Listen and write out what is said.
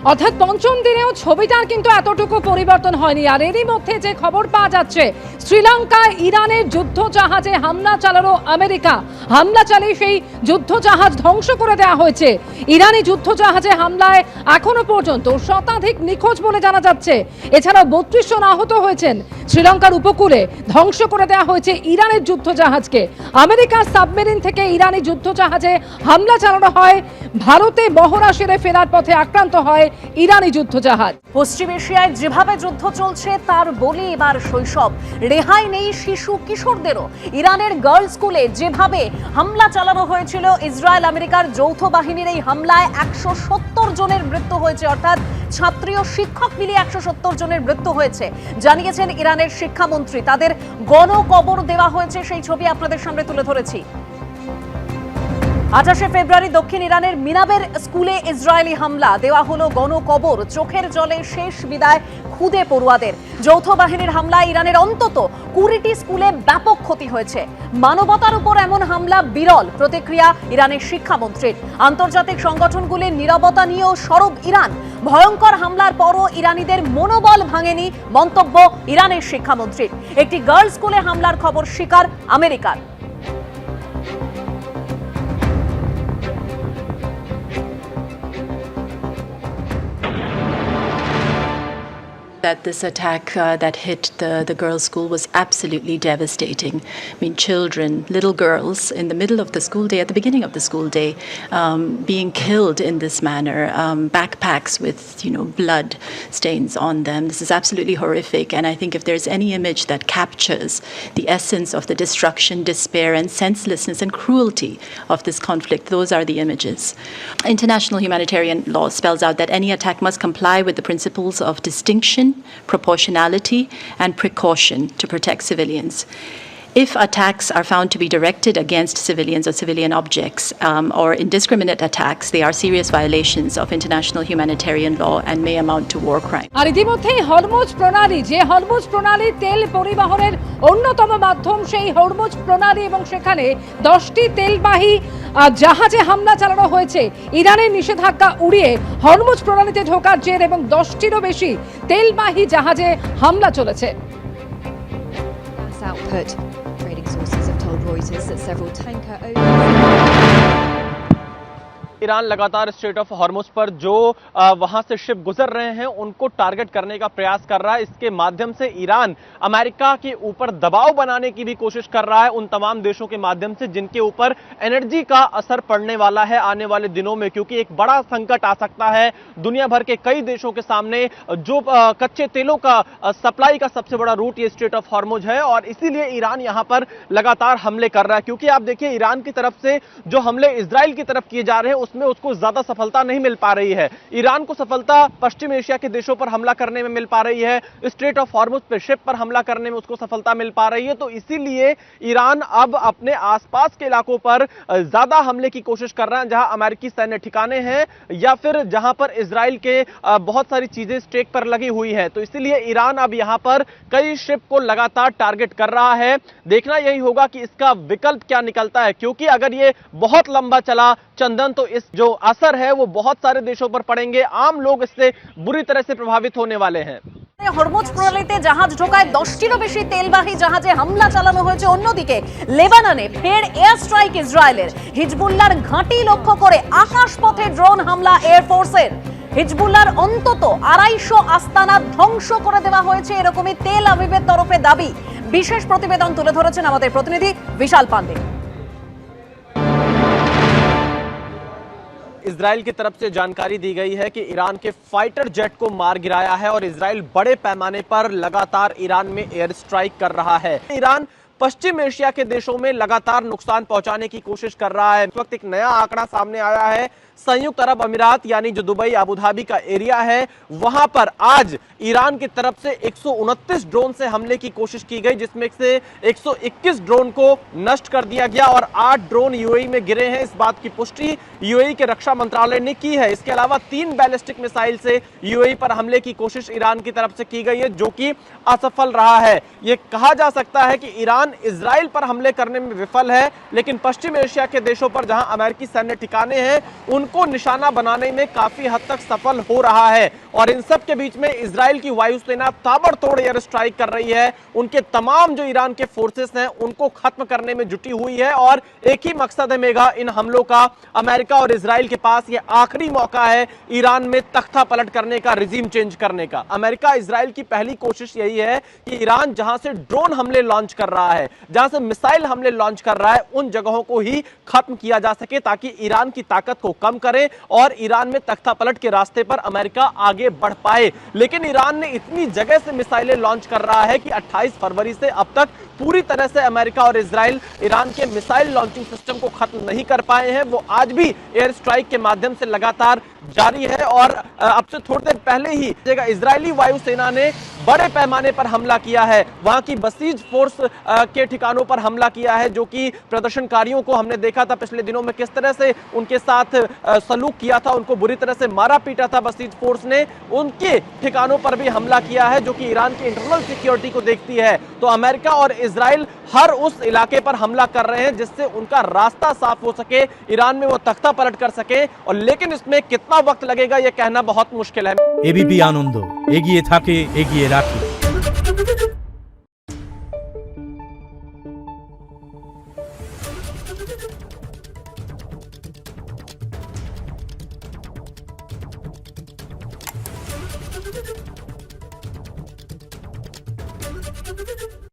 অর্থাৎ পঞ্চম দিনেও ছবিটার কিন্তু এতটুকু পরিবর্তন হয়নি। আর এরই মধ্যে যে খবর পাওয়া যাচ্ছে, শ্রীলঙ্কায় ইরানের যুদ্ধ জাহাজে হামলা চালালো আমেরিকা। হামলা চালিয়ে সেই যুদ্ধ জাহাজ ধ্বংস করে দেওয়া হয়েছে। ইরানি যুদ্ধ জাহাজে হামলায় এখনো পর্যন্ত শতাধিক নিখোঁজ বলে জানা যাচ্ছে। এছাড়াও 32 জন আহত হয়েছেন। শ্রীলঙ্কার উপকূলে ধ্বংস করে দেওয়া হয়েছে ইরানের যুদ্ধ জাহাজকে। আমেরিকার সাবমেরিন থেকে ইরানি যুদ্ধ জাহাজে হামলা চালানো হয়। ভারতে মহড়া সেরে ফেরার পথে আক্রান্ত হয় ইরানি যুদ্ধ জাহাজ। পশ্চিম এশিয়ায় যেভাবে যুদ্ধ চলছে তার বলি এবার শৈশব। রেহাই নেই শিশু কিশোরদেরও। ইরানের গার্লস স্কুলে যেভাবে হামলা চালানো হয়েছিল ইসরায়েল আমেরিকার যৌথ বাহিনীর এই হামলায় 170 জনের মৃত্যু হয়েছে, অর্থাৎ ছাত্রী ও শিক্ষক মিলিয়ে 170 জনের মৃত্যু হয়েছে জানিয়েছেন ইরানের শিক্ষামন্ত্রী। তাদের গণকবর দেওয়া হয়েছে, সেই ছবি আপনাদের সামনে তুলে ধরেছি। 28শে ফেব্রুয়ারি দক্ষিণ ইরানের মিনাবের স্কুলে ইসরায়েলি হামলা, দেওয়া হলো গণকবর। চোখের জলে শেষ বিদায় খুদে পড়ুয়াদের। যৌথ বাহিনীর হামলায় ইরানের অন্তত 20টি স্কুলে ব্যাপক ক্ষতি হয়েছে। মানবতার উপর এমন হামলা বিরল, প্রতিক্রিয়া ইরানের শিক্ষামন্ত্রীর। আন্তর্জাতিক সংগঠনগুলির নীরবতা নিয়েও সরব ইরান। ভয়ঙ্কর হামলার পরও ইরানিদের মনোবল ভাঙেনি, মন্তব্য ইরানের শিক্ষামন্ত্রীর। একটি গার্লস স্কুলে হামলার খবর স্বীকার আমেরিকার। That this attack that hit the girls' school was absolutely devastating. I mean, children, little girls, in the middle of the school day, at the beginning of the school day, being killed in this manner, backpacks with, blood stains on them. This is absolutely horrific. And I think if there's any image that captures the essence of the destruction, despair, and senselessness and cruelty of this conflict, those are the images. International humanitarian law spells out that any attack must comply with the principles of distinction, proportionality, and precaution to protect civilians. If attacks are found to be directed against civilians or civilian objects or indiscriminate attacks, they are serious violations of international humanitarian law and may amount to war crime. আর ইতিমধ্যেই Hormuz প্রণালী, যে Hormuz প্রণালী তেল পরিবহনের অন্যতম মাধ্যম, সেই Hormuz প্রণালী এবং সেখানে 10টি তেলবাহী জাহাজে হামলা চালানো হয়েছে। ইরানের নিষেধাজ্ঞা উড়িয়ে হরমুজ প্রণালীতে ঢোকার জের এবং 10টিরও বেশি তেলবাহী জাহাজে হামলা চলেছে। Output. Trading sources have told Reuters that several tanker Iran लगातार स्ट्रेट ऑफ हॉर्मुज पर जो वहां से शिप गुजर रहे हैं उनको टारगेट करने का प्रयास कर रहा है। इसके माध्यम से ईरान अमेरिका के ऊपर दबाव बनाने की भी कोशिश कर रहा है, उन तमाम देशों के माध्यम से जिनके ऊपर एनर्जी का असर पड़ने वाला है आने वाले दिनों में, क्योंकि एक बड़ा संकट आ सकता है दुनिया भर के कई देशों के सामने। जो कच्चे तेलों का सप्लाई का सबसे बड़ा रूट ये स्ट्रेट ऑफ हॉर्मुज है और इसीलिए ईरान यहां पर लगातार हमले कर रहा है। क्योंकि आप देखिए ईरान की तरफ से जो हमले इजराइल की तरफ किए जा रहे हैं उसमें उसको ज्यादा सफलता नहीं मिल पा रही है। ईरान को सफलता पश्चिम एशिया के देशों पर हमला करने में मिल पा रही है, स्ट्रेट ऑफ हॉर्मुज पे शिप पर हमला करने में उसको सफलता मिल पा रही है। तो इसीलिए ईरान अब अपने आसपास के इलाकों पर ज्यादा हमले की कोशिश कर रहा है, जहां अमेरिकी सैन्य ठिकाने हैं या फिर जहां पर इजराइल के बहुत सारी चीजें स्टेक पर लगी हुई है। तो इसीलिए ईरान अब यहां पर कई शिप को लगातार टारगेट कर रहा है। देखना यही होगा कि इसका विकल्प क्या निकलता है, क्योंकि अगर ये बहुत लंबा चला चंदन तो इस जो असर है वो बहुत सारे देशों पर पड़ेंगे, आम लोग इससे बुरी तरह से प्रभावित होने वाले हैं। হরমুজ প্রণালীতে জাহাজ ঢোকায় 10টিরও বেশি তেলবাহী জাহাজে হামলা চালানো হয়েছে। অন্যদিকে লেবাননে ফের এয়ার স্ট্রাইক ইসরায়েলের। হিজবুল্লাহর ঘাঁটি লক্ষ্য করে আকাশপথে ড্রোন হামলা এয়ারফোর্সের। হিজবুল্লাহর অন্তত 250 আস্তানা ধ্বংস করে দেওয়া হয়েছে, এরকমই তেল আবিবের তরফে দাবি। বিশেষ প্রতিবেদন তুলে ধরেছেন আমাদের প্রতিনিধি বিশাল পান্ডে। इजराइल की तरफ से जानकारी दी गई है कि ईरान के फाइटर जेट को मार गिराया है और इजराइल बड़े पैमाने पर लगातार ईरान में एयर स्ट्राइक कर रहा है। ईरान पश्चिम एशिया के देशों में लगातार नुकसान पहुंचाने की कोशिश कर रहा है। इस वक्त एक नया आंकड़ा सामने आया है, संयुक्त अरब अमीरात यानी जो दुबई अबू धाबी का एरिया है वहां पर आज ईरान की तरफ से 129 ड्रोन से हमले की कोशिश की गई, जिसमें से 121 ड्रोन को नष्ट कर दिया गया और 8 ड्रोन यूएई में गिरे हैं। इस बात की पुष्टि यूएई के रक्षा मंत्रालय ने की है। इसके अलावा 3 बैलिस्टिक मिसाइल से यूएई पर हमले की कोशिश ईरान की तरफ से की गई है, जो कि असफल रहा है। यह कहा जा सकता है कि ईरान ईरान इजराइल पर हमले करने में विफल है, लेकिन पश्चिम एशिया के देशों पर जहां अमेरिकी सैन्य ठिकाने हैं उनको निशाना बनाने में काफी हद तक सफल हो रहा है। और इन सब के बीच में इजराइल की वायुसेना ताबड़तोड़ एयर स्ट्राइक कर रही है, उनके तमाम जो ईरान के फोर्सेस हैं उनको खत्म करने में जुटी हुई है। और एक ही मकसद है मेघा इन हमलों का, अमेरिका और इजराइल के पास ये आखिरी मौका है ईरान में तख्ता पलट करने का, रिजीम चेंज करने का। अमेरिका इजराइल की पहली कोशिश यही है कि ईरान जहां से ड्रोन हमले लॉन्च कर रहा है, जहां से मिसाइल हमले लॉन्च कर रहा है, उन जगहों को ही खत्म किया जा सके ताकि ईरान की ताकत को कम करे और ईरान में तख्ता पलट के रास्ते पर अमेरिका आगे बढ़ पाए। लेकिन ईरान ने इतनी जगह से मिसाइलें लॉन्च कर रहा है कि 28 फरवरी से अब तक पूरी तरह से अमेरिका और इजराइल ईरान के मिसाइल लॉन्चिंग सिस्टम को खत्म नहीं कर पाए हैं। वो आज भी एयर स्ट्राइक के माध्यम से लगातार जारी है। और अब से थोड़ी देर पहले ही इजरायली वायुसेना ने बड़े पैमाने पर हमला किया है, वहां की बसीज फोर्स के ठिकानों पर हमला किया है, जो कि प्रदर्शनकारियों को हमने देखा था पिछले दिनों में किस तरह से उनके साथ सलूक किया था, उनको बुरी तरह से मारा पीटा था बसीज फोर्स ने, उनके ठिकानों पर भी हमला किया है जो कि ईरान की इंटरनल सिक्योरिटी को देखती है। तो अमेरिका और इजराइल हर उस इलाके पर हमला कर रहे हैं जिससे उनका रास्ता साफ हो सके, ईरान में वो तख्ता पलट कर सके। और लेकिन इसमें कितना वक्त लगेगा यह कहना बहुत मुश्किल है। एबीपी आनंद एगिए थाके एगिए राखे। Thank you.